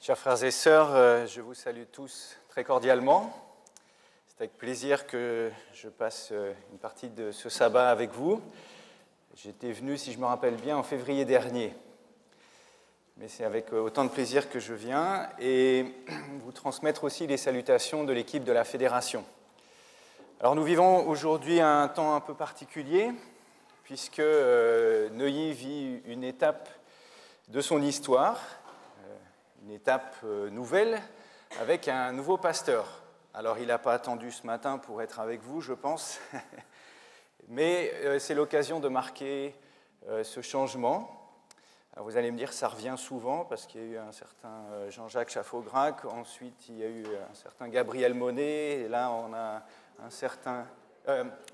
Chers frères et sœurs, je vous salue tous très cordialement. C'est avec plaisir que je passe une partie de ce sabbat avec vous. J'étais venu, si je me rappelle bien, en février dernier. Mais c'est avec autant de plaisir que je viens et vous transmettre aussi les salutations de l'équipe de la Fédération. Alors nous vivons aujourd'hui un temps un peu particulier puisque Neuilly vit une étape de son histoire, une étape nouvelle avec un nouveau pasteur. Alors il n'a pas attendu ce matin pour être avec vous, je pense, mais c'est l'occasion de marquer ce changement. Alors vous allez me dire, ça revient souvent, parce qu'il y a eu un certain Jean-Jacques Chaffaugrac, ensuite il y a eu un certain Gabriel Monet, et là on a un certain...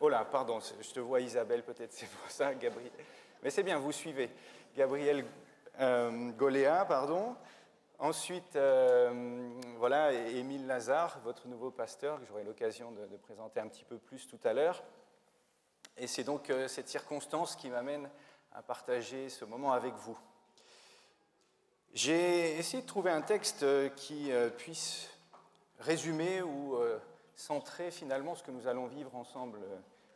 oh là, pardon, je te vois Isabelle, peut-être c'est pour ça, Gabriel. Mais c'est bien, vous suivez. Gabriel Goléa, pardon. Ensuite, voilà, Émile Lazare, votre nouveau pasteur, que j'aurai l'occasion de présenter un petit peu plus tout à l'heure. Et c'est donc cette circonstance qui m'amène à partager ce moment avec vous. J'ai essayé de trouver un texte qui puisse résumer ou centrer finalement ce que nous allons vivre ensemble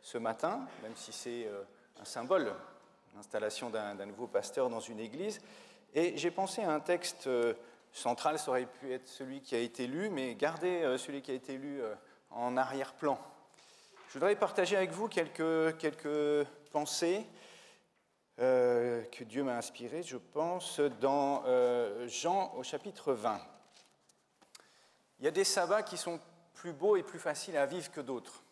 ce matin, même si c'est un symbole, l'installation d'un nouveau pasteur dans une église. Et j'ai pensé à un texte central, ça aurait pu être celui qui a été lu, mais gardez celui qui a été lu en arrière-plan. Je voudrais partager avec vous quelques pensées que Dieu m'a inspirées, je pense, dans Jean au chapitre 20. Il y a des sabbats qui sont plus beaux et plus faciles à vivre que d'autres.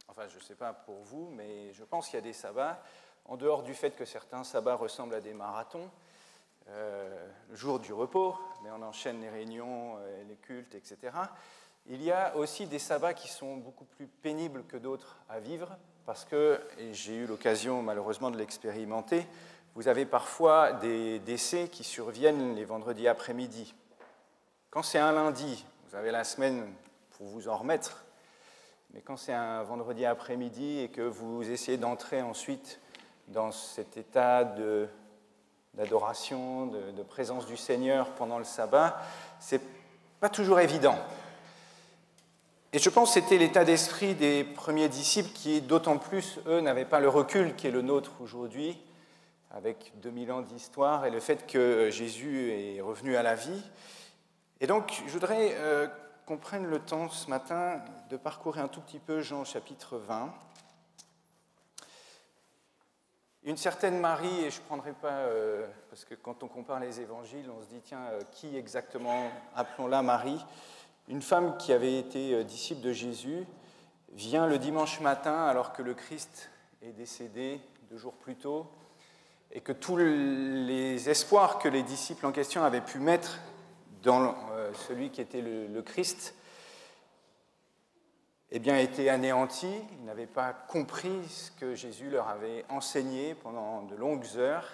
Enfin, je ne sais pas pour vous, mais je pense qu'il y a des sabbats, en dehors du fait que certains sabbats ressemblent à des marathons, le jour du repos, mais on enchaîne les réunions, les cultes, etc. Il y a aussi des sabbats qui sont beaucoup plus pénibles que d'autres à vivre, parce que, et j'ai eu l'occasion malheureusement de l'expérimenter, vous avez parfois des décès qui surviennent les vendredis après-midi. Quand c'est un lundi, vous avez la semaine pour vous en remettre, mais quand c'est un vendredi après-midi et que vous essayez d'entrer ensuite dans cet état d'adoration, de présence du Seigneur pendant le sabbat, c'est pas toujours évident. Et je pense que c'était l'état d'esprit des premiers disciples qui, d'autant plus, eux, n'avaient pas le recul qui est le nôtre aujourd'hui, avec 2000 ans d'histoire et le fait que Jésus est revenu à la vie. Et donc, je voudrais qu'on prenne le temps ce matin de parcourir un tout petit peu Jean chapitre 20. Une certaine Marie, et je ne prendrai pas, parce que quand on compare les évangiles, on se dit, tiens, qui exactement, appelons-la Marie ? Une femme qui avait été disciple de Jésus vient le dimanche matin, alors que le Christ est décédé 2 jours plus tôt, et que tous les espoirs que les disciples en question avaient pu mettre dans celui qui était le Christ, eh bien, étaient anéantis. Ils n'avaient pas compris ce que Jésus leur avait enseigné pendant de longues heures,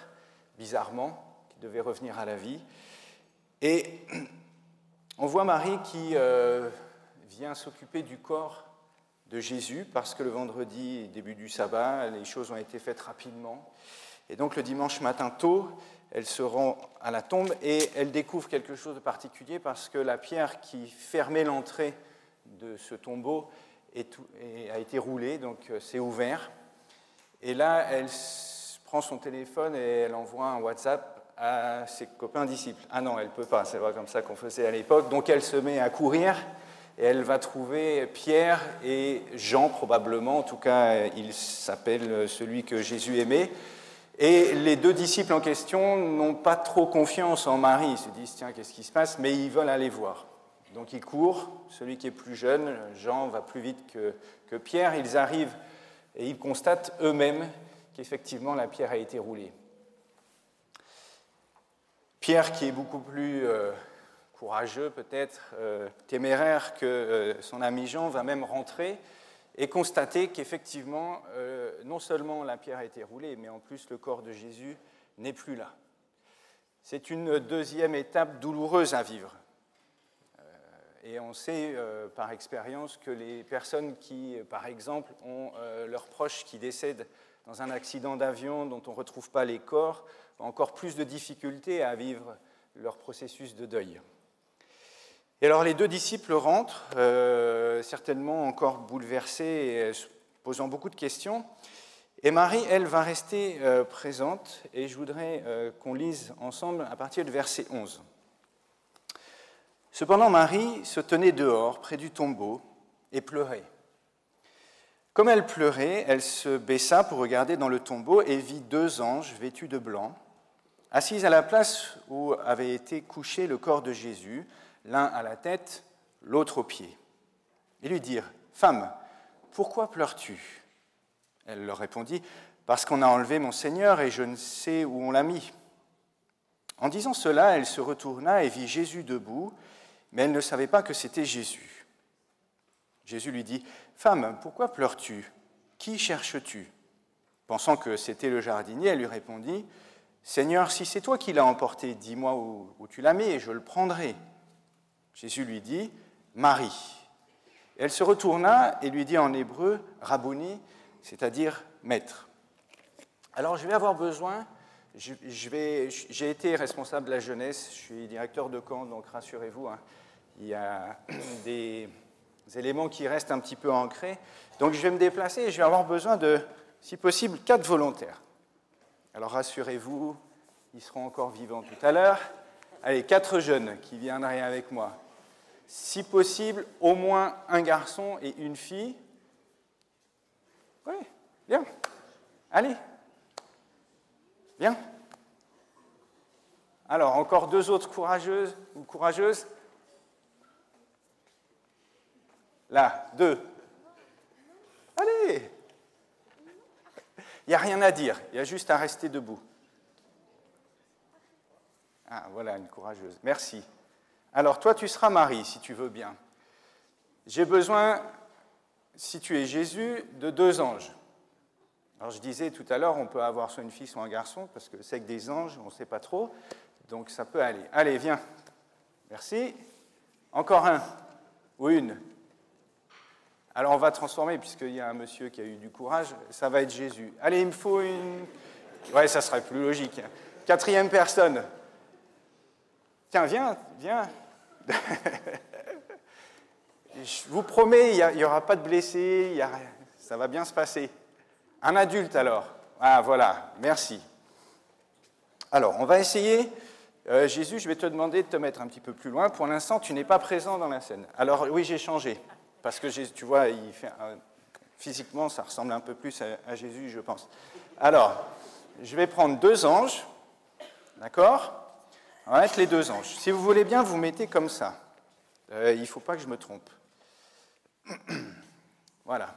bizarrement, qui devait revenir à la vie. Et on voit Marie qui vient s'occuper du corps de Jésus, parce que le vendredi, début du sabbat, les choses ont été faites rapidement. Et donc le dimanche matin tôt, elle se rend à la tombe et elle découvre quelque chose de particulier, parce que la pierre qui fermait l'entrée de ce tombeau a été roulée, donc c'est ouvert. Et là, elle prend son téléphone et elle envoie un WhatsApp à ses copains disciples. Ah non, elle ne peut pas, c'est pas comme ça qu'on faisait à l'époque. Donc elle se met à courir et elle va trouver Pierre et Jean, probablement. En tout cas, il s'appelle celui que Jésus aimait. Et les 2 disciples en question n'ont pas trop confiance en Marie. Ils se disent, tiens, qu'est-ce qui se passe ? Mais ils veulent aller voir. Donc ils courent. Celui qui est plus jeune, Jean, va plus vite que Pierre. Ils arrivent et ils constatent eux-mêmes qu'effectivement la pierre a été roulée. Pierre, qui est beaucoup plus courageux peut-être, téméraire que son ami Jean, va même rentrer et constater qu'effectivement, non seulement la pierre a été roulée, mais en plus le corps de Jésus n'est plus là. C'est une deuxième étape douloureuse à vivre. Et on sait par expérience que les personnes qui, par exemple, ont leurs proches qui décèdent dans un accident d'avion dont on ne retrouve pas les corps, ont encore plus de difficultés à vivre leur processus de deuil. Et alors les deux disciples rentrent, certainement encore bouleversés et se posant beaucoup de questions. Et Marie, elle, va rester présente, et je voudrais qu'on lise ensemble à partir du verset 11. Cependant, Marie se tenait dehors, près du tombeau, et pleurait. Comme elle pleurait, elle se baissa pour regarder dans le tombeau et vit 2 anges vêtus de blanc, assis à la place où avait été couché le corps de Jésus, l'un à la tête, l'autre aux pieds. Ils lui dirent : « Femme, pourquoi pleures-tu » Elle leur répondit : « Parce qu'on a enlevé mon Seigneur et je ne sais où on l'a mis. » En disant cela, elle se retourna et vit Jésus debout, mais elle ne savait pas que c'était Jésus. Jésus lui dit : « Femme, pourquoi pleures-tu ? Qui cherches-tu » Pensant que c'était le jardinier, elle lui répondit : « Seigneur, si c'est toi qui l'as emporté, dis-moi où tu l'as mis et je le prendrai. » Jésus lui dit : « Marie. » Elle se retourna et lui dit en hébreu : « Rabouni », c'est-à-dire « maître ». Alors je vais avoir besoin, j'ai été responsable de la jeunesse, je suis directeur de camp, donc rassurez-vous, hein, il y a des éléments qui restent un petit peu ancrés. Donc je vais me déplacer et je vais avoir besoin de, si possible, 4 volontaires. Alors rassurez-vous, ils seront encore vivants tout à l'heure. Allez, 4 jeunes qui viendraient avec moi. Si possible, au moins un garçon et une fille. Oui, bien. Allez. Bien. Alors, encore 2 autres courageuses ou courageuses. Là, 2. Allez. Il n'y a rien à dire, il y a juste à rester debout. Ah, voilà, une courageuse. Merci. Alors, toi, tu seras Marie, si tu veux bien. J'ai besoin, si tu es Jésus, de 2 anges. Alors, je disais tout à l'heure, on peut avoir soit une fille, soit un garçon, parce que c'est que des anges, on ne sait pas trop. Donc, ça peut aller. Allez, viens. Merci. Encore un. Ou une. Alors, on va transformer, puisqu'il y a un monsieur qui a eu du courage, ça va être Jésus. Allez, il me faut une... Ouais, ça serait plus logique. 4e personne. Tiens, viens. Je vous promets, il n'y aura pas de blessés, ça va bien se passer. Un adulte, alors. Ah, voilà, merci. Alors, on va essayer. Jésus, je vais te demander de te mettre un petit peu plus loin. Pour l'instant, tu n'es pas présent dans la scène. Alors, oui, j'ai changé. Parce que, tu vois, physiquement, ça ressemble un peu plus à Jésus, je pense. Alors, je vais prendre 2 anges. D'accord ? On va mettre les 2 anges. Si vous voulez bien, vous mettez comme ça. Il ne faut pas que je me trompe. Voilà.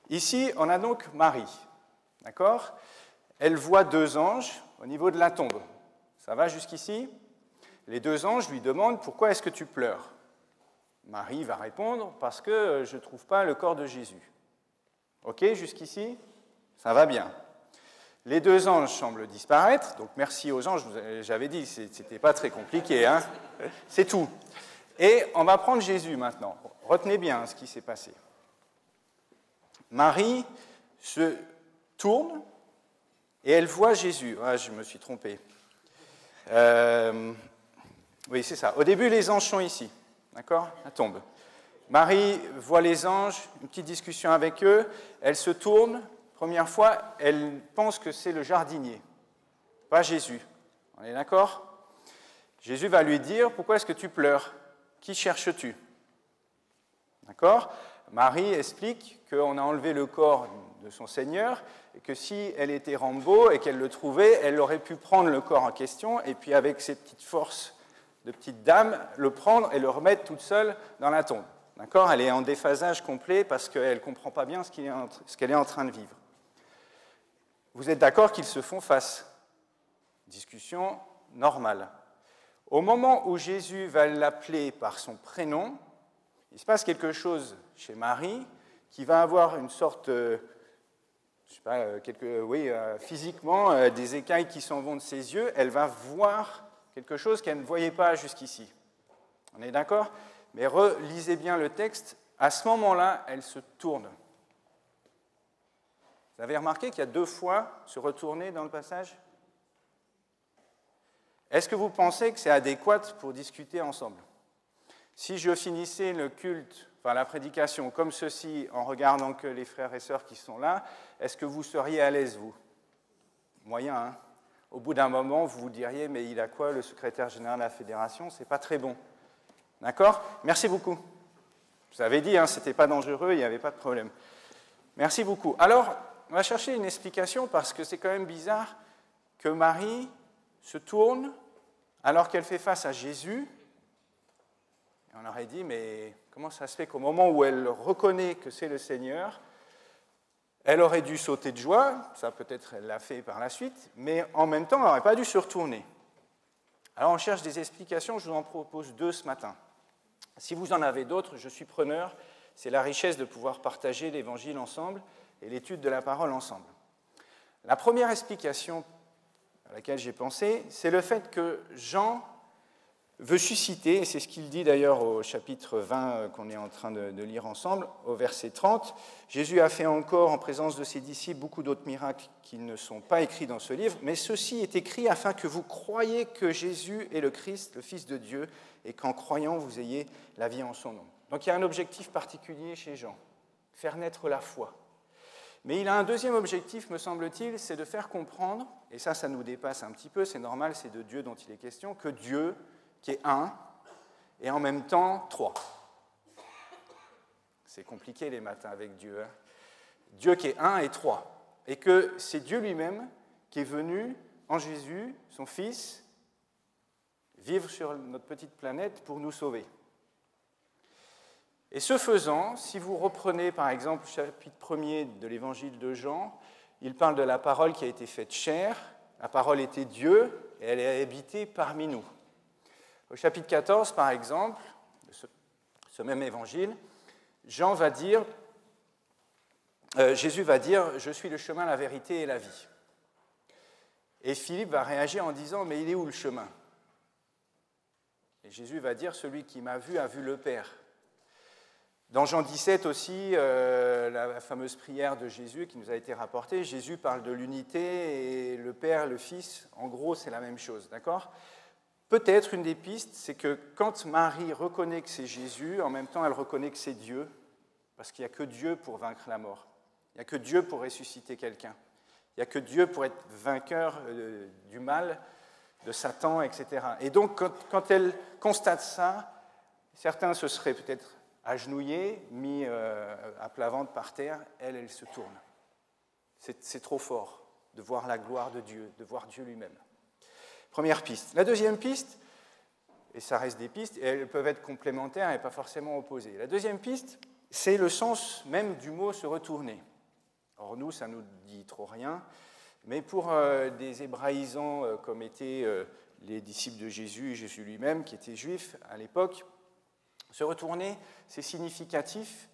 Ici, on a donc Marie. D'accord ? Elle voit 2 anges au niveau de la tombe. Ça va jusqu'ici ? Les 2 anges lui demandent : pourquoi est-ce que tu pleures ? Marie va répondre : parce que je ne trouve pas le corps de Jésus. Ok, jusqu'ici ? Ça va bien. Les 2 anges semblent disparaître, donc merci aux anges, j'avais dit, c'était pas très compliqué, hein ? C'est tout. Et on va prendre Jésus maintenant. Retenez bien ce qui s'est passé. Marie se tourne et elle voit Jésus. Ah, je me suis trompé. Oui, c'est ça. Au début, les anges sont ici. D'accord ? La tombe. Marie voit les anges, une petite discussion avec eux. Elle se tourne. Première fois, elle pense que c'est le jardinier, pas Jésus. On est d'accord ? Jésus va lui dire : pourquoi est-ce que tu pleures ? Qui cherches-tu ? D'accord ? Marie explique qu'on a enlevé le corps de son Seigneur et que si elle était Rambo et qu'elle le trouvait, elle aurait pu prendre le corps en question et puis avec ses petites forces de petite dame, le prendre et le remettre toute seule dans la tombe. D'accord ? Elle est en déphasage complet parce qu'elle ne comprend pas bien ce qu'elle est en train de vivre. Vous êtes d'accord qu'ils se font face ? Discussion normale. Au moment où Jésus va l'appeler par son prénom, il se passe quelque chose chez Marie qui va avoir une sorte, je sais pas, physiquement, des écailles qui s'en vont de ses yeux. Elle va voir quelque chose qu'elle ne voyait pas jusqu'ici. On est d'accord ? Mais relisez bien le texte. À ce moment-là, elle se tourne. Vous avez remarqué qu'il y a 2 fois se retourner dans le passage ? Est-ce que vous pensez que c'est adéquat pour discuter ensemble ? Si je finissais le culte, enfin la prédication comme ceci, en regardant que les frères et sœurs qui sont là, est-ce que vous seriez à l'aise, vous? Moyen, hein? Au bout d'un moment, vous vous diriez, mais il a quoi, le secrétaire général de la fédération? C'est pas très bon. D'accord? Merci beaucoup. Je vous avais dit, hein, c'était pas dangereux, il n'y avait pas de problème. Merci beaucoup. Alors, on va chercher une explication parce que c'est quand même bizarre que Marie se tourne alors qu'elle fait face à Jésus. Et on aurait dit, mais comment ça se fait qu'au moment où elle reconnaît que c'est le Seigneur, elle aurait dû sauter de joie, ça peut-être elle l'a fait par la suite, mais en même temps, elle n'aurait pas dû se retourner. Alors on cherche des explications, je vous en propose 2 ce matin. Si vous en avez d'autres, je suis preneur, c'est la richesse de pouvoir partager l'Évangile ensemble et l'étude de la parole ensemble. La première explication à laquelle j'ai pensé, c'est le fait que Jean veut susciter, et c'est ce qu'il dit d'ailleurs au chapitre 20 qu'on est en train de lire ensemble, au verset 30, Jésus a fait encore en présence de ses disciples beaucoup d'autres miracles qui ne sont pas écrits dans ce livre, mais ceci est écrit afin que vous croyiez que Jésus est le Christ, le Fils de Dieu, et qu'en croyant vous ayez la vie en son nom. Donc il y a un objectif particulier chez Jean, faire naître la foi. Mais il a un deuxième objectif, me semble-t-il, c'est de faire comprendre, et ça nous dépasse un petit peu, c'est normal, c'est de Dieu dont il est question, que Dieu, qui est un, et en même temps 3. C'est compliqué les matins avec Dieu. Hein? Dieu qui est un et 3. Et que c'est Dieu lui-même qui est venu en Jésus, son Fils, vivre sur notre petite planète pour nous sauver. Et ce faisant, si vous reprenez par exemple le chapitre 1er de l'évangile de Jean, il parle de la parole qui a été faite chair, la parole était Dieu, et elle est habitée parmi nous. Au chapitre 14, par exemple, de ce même évangile, Jésus va dire, « Je suis le chemin, la vérité et la vie ». Et Philippe va réagir en disant, « Mais il est où le chemin ?» Et Jésus va dire, « Celui qui m'a vu a vu le Père ». Dans Jean 17 aussi, la fameuse prière de Jésus qui nous a été rapportée, Jésus parle de l'unité et le Père, le Fils, en gros, c'est la même chose, d'accord ? Peut-être une des pistes, c'est que quand Marie reconnaît que c'est Jésus, en même temps elle reconnaît que c'est Dieu, parce qu'il n'y a que Dieu pour vaincre la mort. Il n'y a que Dieu pour ressusciter quelqu'un. Il n'y a que Dieu pour être vainqueur du mal, de Satan, etc. Et donc quand elle constate ça, certains se seraient peut-être agenouillés, mis à plat ventre par terre, elle se tourne. C'est trop fort de voir la gloire de Dieu, de voir Dieu lui-même. Première piste. La deuxième piste, et ça reste des pistes, et elles peuvent être complémentaires et pas forcément opposées. La deuxième piste, c'est le sens même du mot « se retourner ». Or, nous, ça ne nous dit trop rien, mais pour des hébraïsants comme étaient les disciples de Jésus et Jésus lui-même, qui étaient juifs à l'époque, se retourner, c'est significatif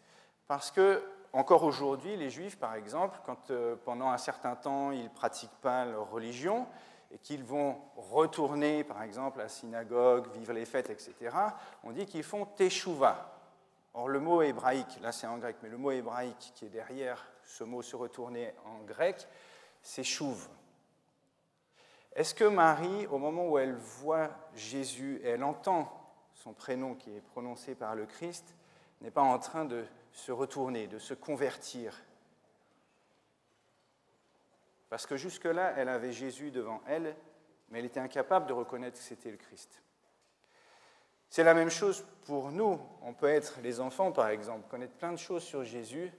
parce que, encore aujourd'hui, les juifs, par exemple, quand pendant un certain temps, ils ne pratiquent pas leur religion, et qu'ils vont retourner, par exemple, à la synagogue, vivre les fêtes, etc., on dit qu'ils font teshuva. Or, le mot hébraïque, là c'est en grec, mais le mot hébraïque qui est derrière ce mot se retourner en grec, c'est chouv. Est-ce que Marie, au moment où elle voit Jésus et elle entend son prénom qui est prononcé par le Christ, n'est pas en train de se retourner, de se convertir ? Parce que jusque-là, elle avait Jésus devant elle, mais elle était incapable de reconnaître que c'était le Christ. C'est la même chose pour nous. On peut être les enfants, par exemple, connaître plein de choses sur Jésus,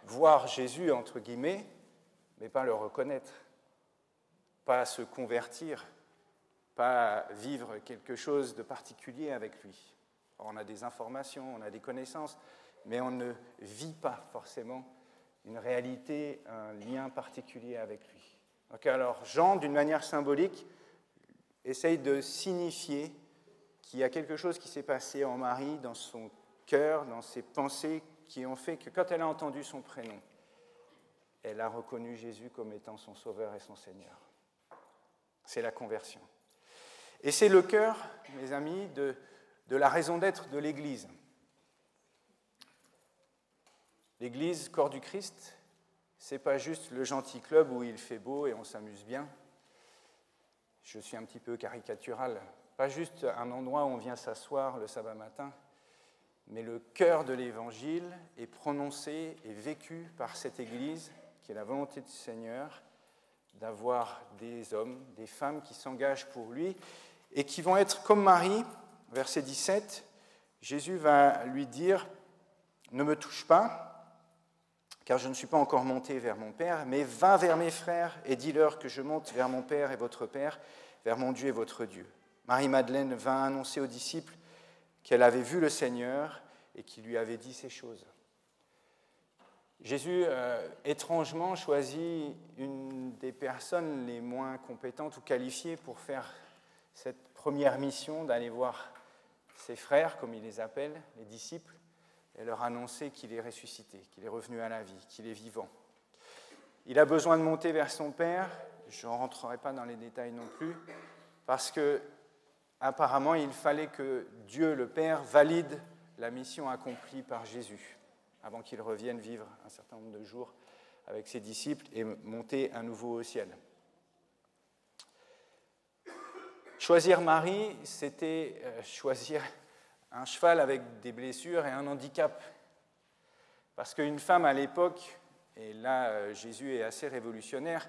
voir Jésus, entre guillemets, mais pas le reconnaître, pas se convertir, pas vivre quelque chose de particulier avec lui. On a des informations, on a des connaissances, mais on ne vit pas forcément une réalité, un lien particulier avec lui. Donc alors, Jean, d'une manière symbolique, essaye de signifier qu'il y a quelque chose qui s'est passé en Marie, dans son cœur, dans ses pensées, qui ont fait que quand elle a entendu son prénom, elle a reconnu Jésus comme étant son sauveur et son Seigneur. C'est la conversion. Et c'est le cœur, mes amis, de la raison d'être de l'Église. L'Église, corps du Christ, ce n'est pas juste le gentil club où il fait beau et on s'amuse bien. Je suis un petit peu caricatural. Pas juste un endroit où on vient s'asseoir le sabbat matin, mais le cœur de l'Évangile est prononcé et vécu par cette Église, qui est la volonté du Seigneur, d'avoir des hommes, des femmes qui s'engagent pour lui et qui vont être comme Marie. Verset 17, Jésus va lui dire « Ne me touche pas, car je ne suis pas encore monté vers mon Père, mais va vers mes frères et dis-leur que je monte vers mon Père et votre Père, vers mon Dieu et votre Dieu. » Marie-Madeleine vint annoncer aux disciples qu'elle avait vu le Seigneur et qu'il lui avait dit ces choses. Jésus, étrangement, choisit une des personnes les moins compétentes ou qualifiées pour faire cette première mission d'aller voir ses frères, comme il les appelle, les disciples, et leur annoncer qu'il est ressuscité, qu'il est revenu à la vie, qu'il est vivant. Il a besoin de monter vers son Père, je ne rentrerai pas dans les détails non plus, parce que apparemment, il fallait que Dieu, le Père, valide la mission accomplie par Jésus, avant qu'il revienne vivre un certain nombre de jours avec ses disciples et monter à nouveau au ciel. Choisir Marie, c'était choisir un cheval avec des blessures et un handicap. Parce qu'une femme à l'époque, et là Jésus est assez révolutionnaire,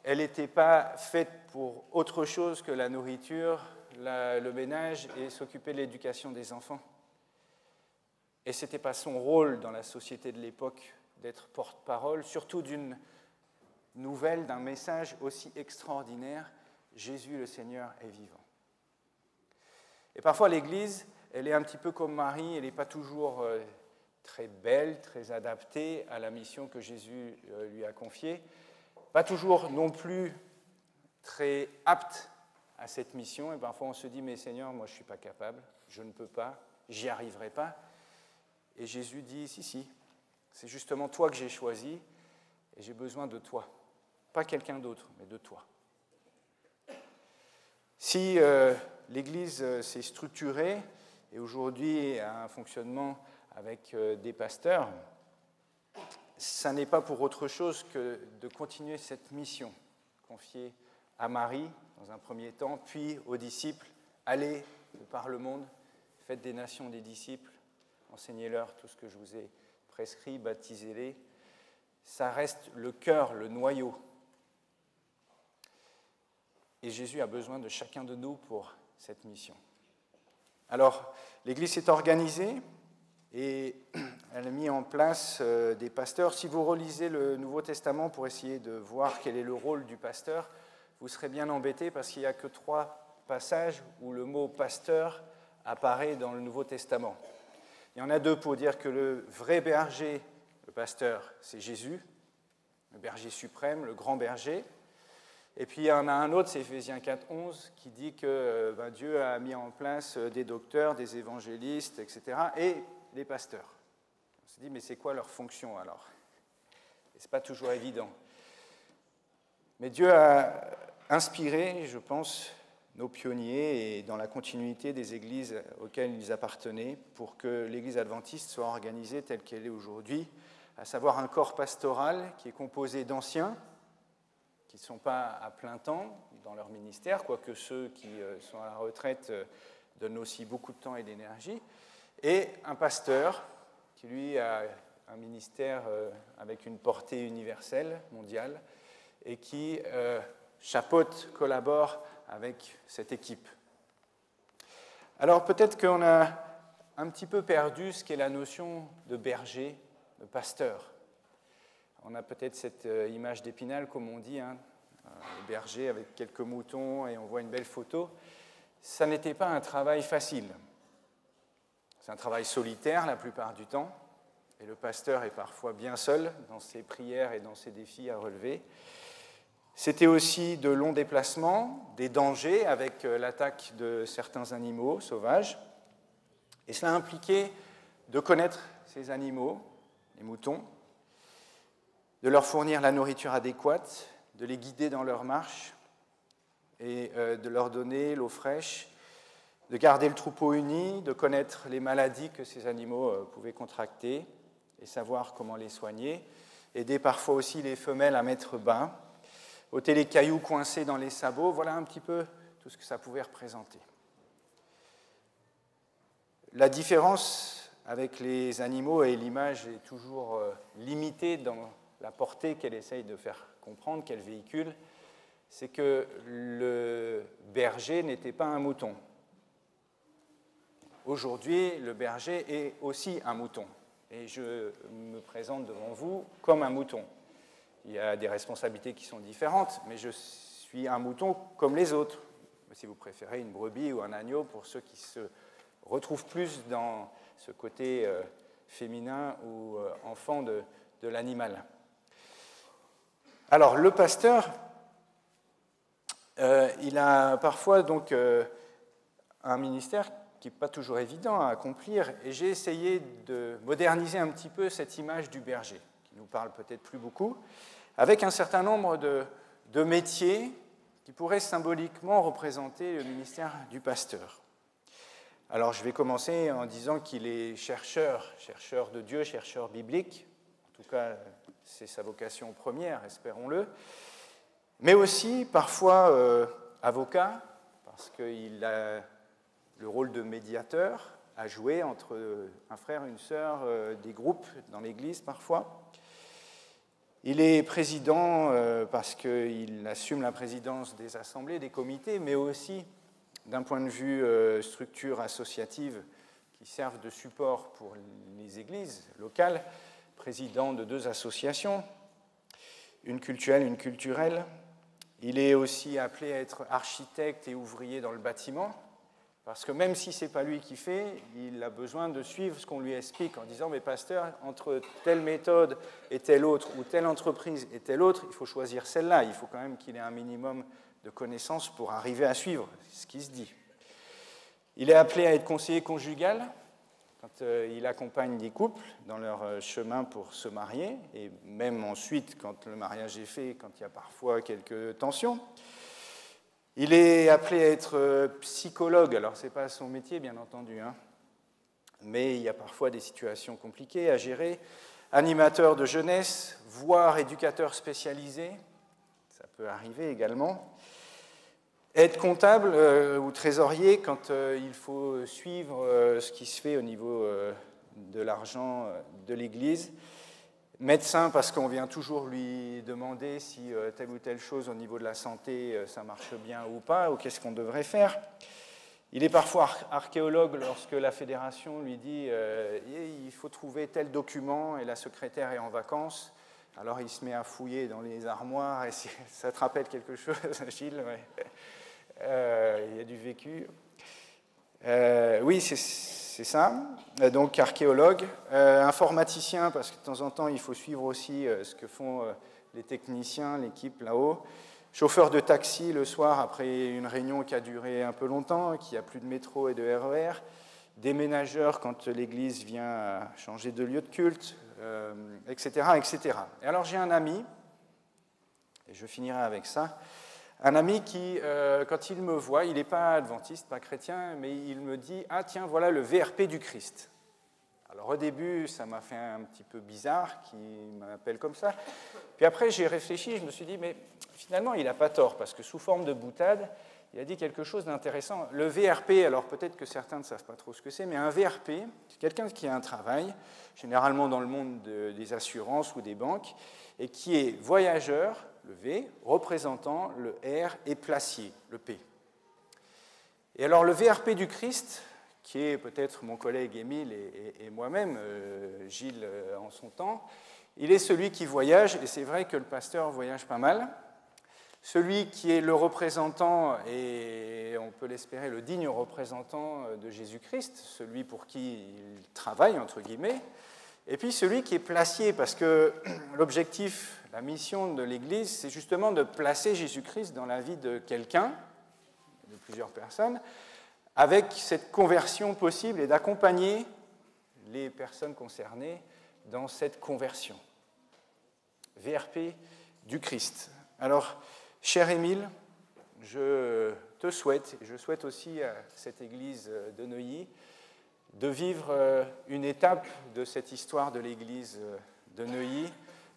elle n'était pas faite pour autre chose que la nourriture, le ménage et s'occuper de l'éducation des enfants. Et ce n'était pas son rôle dans la société de l'époque d'être porte-parole, surtout d'une nouvelle, d'un message aussi extraordinaire, Jésus le Seigneur est vivant. Et parfois l'Église, elle est un petit peu comme Marie, elle n'est pas toujours très belle, très adaptée à la mission que Jésus lui a confiée, pas toujours non plus très apte à cette mission, et parfois on se dit, mais Seigneur, moi je ne suis pas capable, je ne peux pas, j'y arriverai pas. Et Jésus dit, si, c'est justement toi que j'ai choisi, et j'ai besoin de toi. Pas quelqu'un d'autre, mais de toi. Si l'Église s'est structurée, et aujourd'hui a un fonctionnement avec des pasteurs, ça n'est pas pour autre chose que de continuer cette mission confiée à Marie, dans un premier temps, puis aux disciples, allez par le monde, faites des nations des disciples, enseignez-leur tout ce que je vous ai prescrit, baptisez-les. Ça reste le cœur, le noyau. Et Jésus a besoin de chacun de nous pour cette mission. Alors, l'Église s'est organisée et elle a mis en place des pasteurs. Si vous relisez le Nouveau Testament pour essayer de voir quel est le rôle du pasteur, vous serez bien embêtés parce qu'il n'y a que 3 passages où le mot « pasteur » apparaît dans le Nouveau Testament. Il y en a 2 pour dire que le vrai berger, le pasteur, c'est Jésus, le berger suprême, le grand berger. Et puis il y en a un autre, c'est Éphésiens 4:11, qui dit que Dieu a mis en place des docteurs, des évangélistes, etc., et des pasteurs. On se dit, mais c'est quoi leur fonction alors? Ce n'est pas toujours évident. Mais Dieu a inspiré, je pense, nos pionniers et dans la continuité des églises auxquelles ils appartenaient pour que l'église adventiste soit organisée telle qu'elle est aujourd'hui, à savoir un corps pastoral qui est composé d'anciens, qui ne sont pas à plein temps dans leur ministère, quoique ceux qui sont à la retraite donnent aussi beaucoup de temps et d'énergie, et un pasteur qui, lui, a un ministère avec une portée universelle, mondiale, et qui chapeaute, collabore avec cette équipe. Alors peut-être qu'on a un petit peu perdu ce qu'est la notion de berger, de pasteur. On a peut-être cette image d'Épinal, comme on dit, le berger avec quelques moutons et on voit une belle photo. Ça n'était pas un travail facile. C'est un travail solitaire la plupart du temps, et le pasteur est parfois bien seul dans ses prières et dans ses défis à relever. C'était aussi de longs déplacements, des dangers avec l'attaque de certains animaux sauvages. Et cela impliquait de connaître ces animaux, les moutons, de leur fournir la nourriture adéquate, de les guider dans leur marche et de leur donner l'eau fraîche, de garder le troupeau uni, de connaître les maladies que ces animaux pouvaient contracter et savoir comment les soigner, aider parfois aussi les femelles à mettre bas, ôter les cailloux coincés dans les sabots, voilà un petit peu tout ce que ça pouvait représenter. La différence avec les animaux, et l'image est toujours limitée dans la portée qu'elle essaye de faire comprendre, qu'elle véhicule, c'est que le berger n'était pas un mouton. Aujourd'hui, le berger est aussi un mouton. Et je me présente devant vous comme un mouton. Il y a des responsabilités qui sont différentes, mais je suis un mouton comme les autres. Si vous préférez une brebis ou un agneau, pour ceux qui se retrouvent plus dans ce côté féminin ou enfant de l'animal. Alors, le pasteur, il a parfois donc un ministère qui n'est pas toujours évident à accomplir, et j'ai essayé de moderniser un petit peu cette image du berger, qui nous parle peut-être plus beaucoup, avec un certain nombre de métiers qui pourraient symboliquement représenter le ministère du pasteur. Alors je vais commencer en disant qu'il est chercheur de Dieu, chercheur biblique, en tout cas c'est sa vocation première, espérons-le, mais aussi parfois avocat, parce qu'il a le rôle de médiateur à jouer entre un frère et une sœur, des groupes dans l'Église parfois. Il est président parce qu'il assume la présidence des assemblées, des comités, mais aussi d'un point de vue structure associative qui servent de support pour les églises locales, président de 2 associations, une cultuelle, une culturelle. Il est aussi appelé à être architecte et ouvrier dans le bâtiment, parce que même si ce n'est pas lui qui fait, il a besoin de suivre ce qu'on lui explique en disant « Mais pasteur, entre telle méthode et telle autre, ou telle entreprise et telle autre, il faut choisir celle-là. Il faut quand même qu'il ait un minimum de connaissances pour arriver à suivre ce qui se dit. » Il est appelé à être conseiller conjugal quand il accompagne des couples dans leur chemin pour se marier, et même ensuite quand le mariage est fait, quand il y a parfois quelques tensions. Il est appelé à être psychologue, alors ce n'est pas son métier bien entendu, hein, mais il y a parfois des situations compliquées à gérer. Animateur de jeunesse, voire éducateur spécialisé, ça peut arriver également. Être comptable ou trésorier quand il faut suivre ce qui se fait au niveau de l'argent de l'Église. Médecin parce qu'on vient toujours lui demander si telle ou telle chose au niveau de la santé, ça marche bien ou pas, ou qu'est-ce qu'on devrait faire. Il est parfois archéologue lorsque la fédération lui dit il faut trouver tel document et la secrétaire est en vacances. Alors il se met à fouiller dans les armoires et ça te rappelle quelque chose, Gilles, ouais. Il y a du vécu. Oui, c'est ça. Donc archéologue, informaticien, parce que de temps en temps, il faut suivre aussi ce que font les techniciens, l'équipe là-haut. Chauffeur de taxi le soir après une réunion qui a duré un peu longtemps, qui a plus de métro et de RER. Déménageur quand l'église vient changer de lieu de culte, etc., etc. Et alors j'ai un ami, et je finirai avec ça, un ami qui, quand il me voit, il n'est pas adventiste, pas chrétien, mais il me dit « Ah tiens, voilà le VRP du Christ ». Alors au début, ça m'a fait un petit peu bizarre qu'il m'appelle comme ça. Puis après, j'ai réfléchi, je me suis dit « Mais finalement, il n'a pas tort, parce que sous forme de boutade, il a dit quelque chose d'intéressant. Le VRP, alors peut-être que certains ne savent pas trop ce que c'est, mais un VRP, c'est quelqu'un qui a un travail, généralement dans le monde des assurances ou des banques, et qui est voyageur, le V, représentant le R et placier, le P. Et alors le VRP du Christ, qui est peut-être mon collègue Émile et moi-même, Gilles en son temps, il est celui qui voyage, et c'est vrai que le pasteur voyage pas mal, celui qui est le représentant, et on peut l'espérer, le digne représentant de Jésus-Christ, celui pour qui il travaille, entre guillemets, et puis celui qui est placier, parce que l'objectif, la mission de l'Église, c'est justement de placer Jésus-Christ dans la vie de quelqu'un, de plusieurs personnes, avec cette conversion possible et d'accompagner les personnes concernées dans cette conversion. VRP du Christ. Alors, cher Émile, je te souhaite, et je souhaite aussi à cette Église de Neuilly, de vivre une étape de cette histoire de l'Église de Neuilly,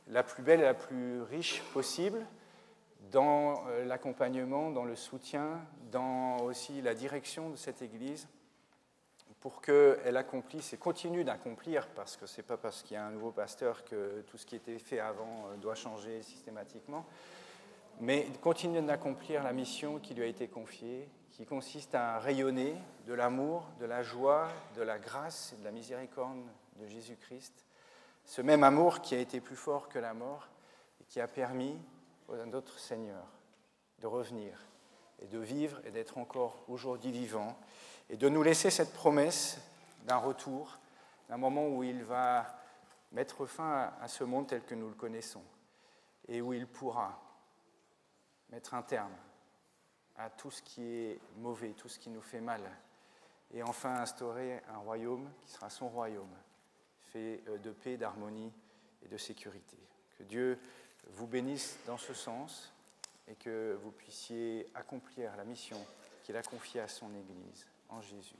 la plus belle et la plus riche possible, dans l'accompagnement, dans le soutien, dans aussi la direction de cette Église, pour qu'elle accomplisse et continue d'accomplir, parce que ce n'est pas parce qu'il y a un nouveau pasteur que tout ce qui était fait avant doit changer systématiquement, mais continue d'accomplir la mission qui lui a été confiée, qui consiste à rayonner de l'amour, de la joie, de la grâce et de la miséricorde de Jésus-Christ, ce même amour qui a été plus fort que la mort et qui a permis à notre Seigneur de revenir et de vivre et d'être encore aujourd'hui vivant, et de nous laisser cette promesse d'un retour, d'un moment où il va mettre fin à ce monde tel que nous le connaissons, et où il pourra mettre un terme à tout ce qui est mauvais, tout ce qui nous fait mal, et enfin instaurer un royaume qui sera son royaume, fait de paix, d'harmonie et de sécurité. Que Dieu vous bénisse dans ce sens, et que vous puissiez accomplir la mission qu'il a confiée à son Église en Jésus.